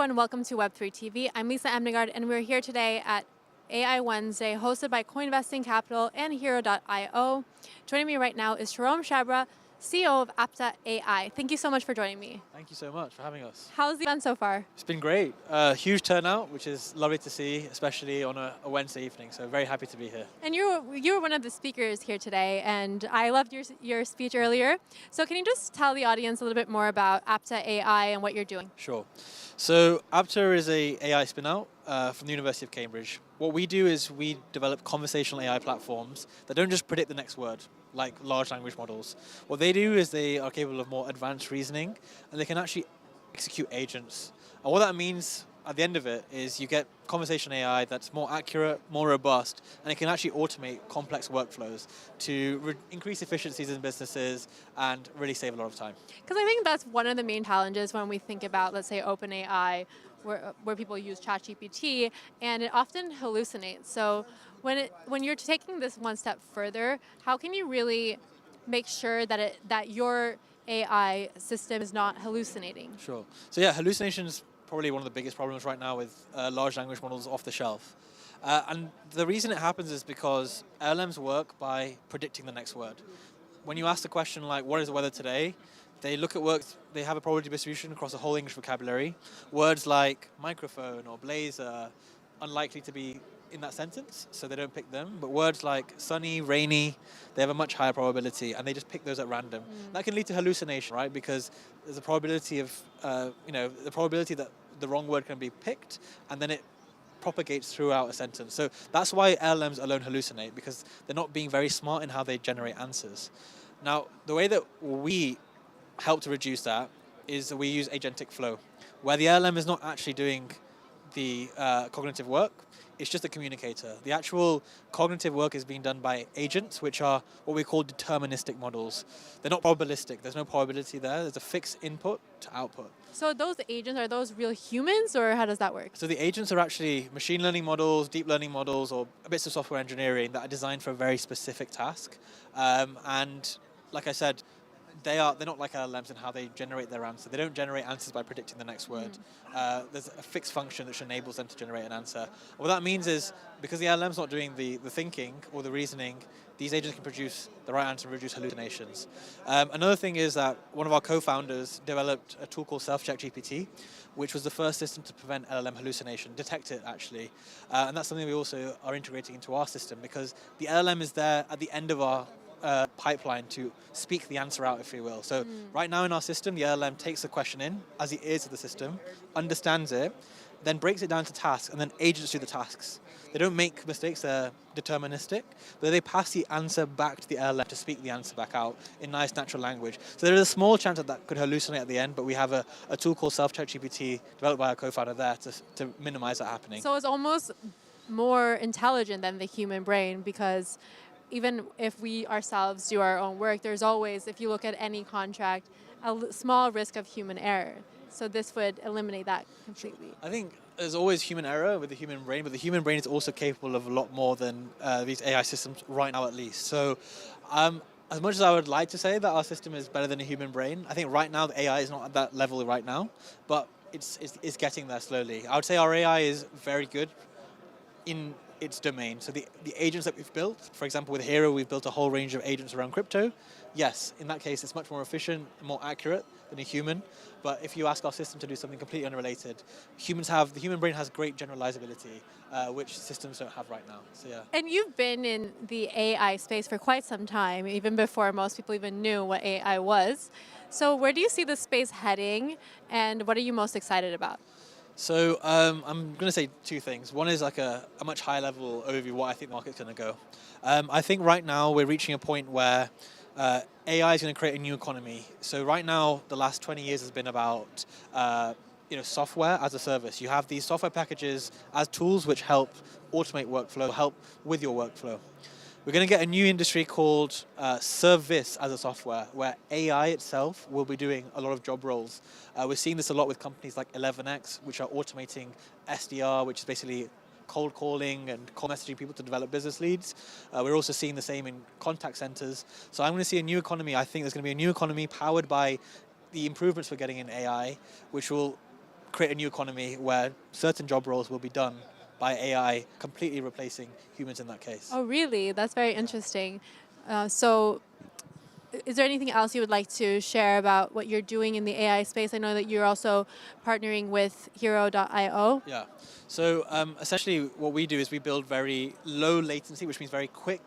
everyone, welcome to Web3 TV. I'm Lisa Amnegard, and we're here today at AI Wednesday, hosted by Coinvesting Capital and Hero.io. Joining me right now is Shirom Chabra, CEO of Apta AI. Thank you so much for joining me. Thank you so much for having us. How's the event so far? It's been great. Huge turnout, which is lovely to see, especially on a Wednesday evening. So very happy to be here. And you were one of the speakers here today, and I loved your speech earlier. So can you just tell the audience a little bit more about Apta AI and what you're doing? Sure. So Apta is a AI spin-out from the University of Cambridge. What we do is we develop conversational AI platforms that don't just predict the next word, like large language models. What they do is they are capable of more advanced reasoning, and they can actually execute agents. And what that means at the end of it is you get conversational AI that's more accurate, more robust, and it can actually automate complex workflows to increase efficiencies in businesses and really save a lot of time. Because I think that's one of the main challenges when we think about, let's say, OpenAI, where people use ChatGPT, and it often hallucinates. So when you're taking this one step further, how can you really make sure that your AI system is not hallucinating? Sure. So yeah, hallucinations probably one of the biggest problems right now with large language models off the shelf. And the reason it happens is because LLMs work by predicting the next word. When you ask the question like, what is the weather today? They look at words, they have a probability distribution across the whole English vocabulary. Words like microphone or blazer, unlikely to be in that sentence, so they don't pick them. But words like sunny, rainy, they have a much higher probability, and they just pick those at random. That can lead to hallucination, right? Because there's a probability of, the probability that the wrong word can be picked, and then it propagates throughout a sentence. So that's why LLMs alone hallucinate, because they're not being very smart in how they generate answers. Now, the way that we help to reduce that is that we use agentic flow, where the LLM is not actually doing the cognitive work. It's just a communicator. The actual cognitive work is being done by agents, which are what we call deterministic models. They're not probabilistic. There's no probability there. There's a fixed input to output. So those agents, are those real humans, or how does that work? So the agents are actually machine learning models, deep learning models, or bits of software engineering that are designed for a very specific task. And like I said, they're not like LLMs in how they generate their answer. They don't generate answers by predicting the next word. There's a fixed function which enables them to generate an answer. What that means is, because the LLM's not doing the thinking or the reasoning, these agents can produce the right answer and reduce hallucinations. Another thing is that one of our co-founders developed a tool called Self-Check GPT, which was the first system to prevent LLM hallucination, detect it actually. And that's something we also are integrating into our system, because the LLM is there at the end of our pipeline to speak the answer out, if you will. So right now in our system, the LLM takes the question in as the ears of the system, understands it, then breaks it down to tasks, and then agents do the tasks. They don't make mistakes, they're deterministic, but they pass the answer back to the LLM to speak the answer back out in nice natural language. So there is a small chance that could hallucinate at the end, but we have a tool called Self-Check GPT developed by our co-founder there to minimize that happening. So it's almost more intelligent than the human brain, because even if we ourselves do our own work, there's always, if you look at any contract, a small risk of human error. So this would eliminate that completely. I think there's always human error with the human brain, but the human brain is also capable of a lot more than these AI systems right now, at least. So as much as I would like to say that our system is better than a human brain, I think right now the AI is not at that level right now, but it's getting there slowly. I would say our AI is very good in its domain. So the agents that we've built, for example, with Hero, we've built a whole range of agents around crypto. Yes, in that case, it's much more efficient and more accurate than a human. But if you ask our system to do something completely unrelated, the human brain has great generalizability, which systems don't have right now. So yeah. And you've been in the AI space for quite some time, even before most people even knew what AI was. So where do you see the space heading, and what are you most excited about? So I'm going to say two things. One is like a much higher level overview of what I think the market's going to go. I think right now we're reaching a point where AI is going to create a new economy. So right now, the last 20 years has been about software as a service. You have these software packages as tools which help automate workflow, help with your workflow. We're going to get a new industry called service as a software, where AI itself will be doing a lot of job roles. We're seeing this a lot with companies like 11x, which are automating SDR, which is basically cold calling and call messaging people to develop business leads. We're also seeing the same in contact centers. So I'm going to see a new economy. I think there's going to be a new economy powered by the improvements we're getting in AI, which will create a new economy where certain job roles will be done by AI, completely replacing humans in that case. Oh, really? That's very interesting. So, is there anything else you would like to share about what you're doing in the AI space? I know that you're also partnering with Hero.io. Yeah. So essentially, what we do is we build very low latency, which means very quick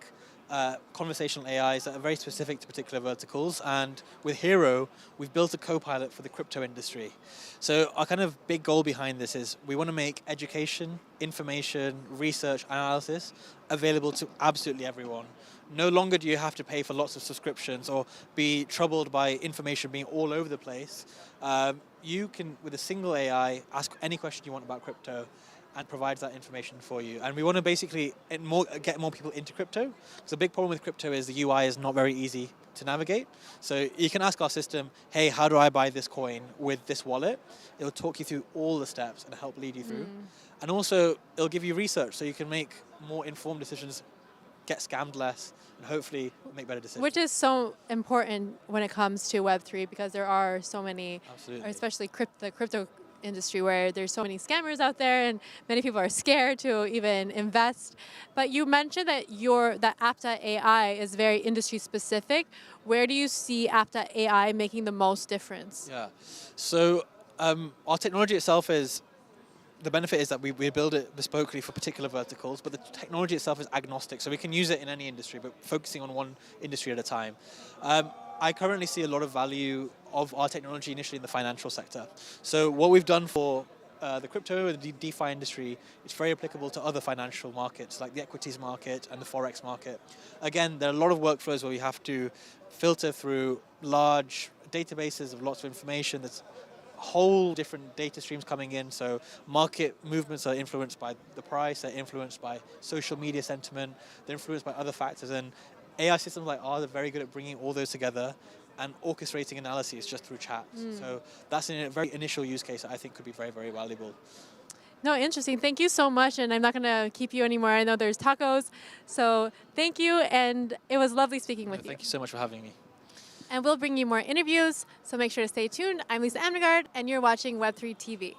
conversational AIs that are very specific to particular verticals. And with Hero, we've built a co-pilot for the crypto industry. So our kind of big goal behind this is we want to make education, information, research, analysis available to absolutely everyone. No longer do you have to pay for lots of subscriptions or be troubled by information being all over the place. You can, with a single AI, ask any question you want about crypto and provides that information for you. And we want to basically get more people into crypto. So the big problem with crypto is the UI is not very easy to navigate. So you can ask our system, hey, how do I buy this coin with this wallet? It'll talk you through all the steps and help lead you through. And also, it'll give you research so you can make more informed decisions, get scammed less, and hopefully make better decisions. Which is so important when it comes to Web3 because there are so many, especially the crypto industry where there's so many scammers out there and many people are scared to even invest. But you mentioned that that Apta AI is very industry specific. Where do you see Apta AI making the most difference? Yeah, so our technology itself is, the benefit is that we build it bespokely for particular verticals, but the technology itself is agnostic, so we can use it in any industry, but focusing on one industry at a time. I currently see a lot of value of our technology initially in the financial sector. So what we've done for the crypto and the DeFi industry, it's very applicable to other financial markets, like the equities market and the Forex market. Again, there are a lot of workflows where we have to filter through large databases of lots of information that's whole different data streams coming in. So market movements are influenced by the price, they're influenced by social media sentiment, they're influenced by other factors. And AI systems like ours are very good at bringing all those together and orchestrating analyses just through chat. So that's a very initial use case that I think could be very, very valuable. No, interesting. Thank you so much. And I'm not going to keep you anymore. I know there's tacos. So thank you. And it was lovely speaking with you. Thank you so much for having me. And we'll bring you more interviews, so make sure to stay tuned. I'm Lisa Amnegard, and you're watching Web3 TV.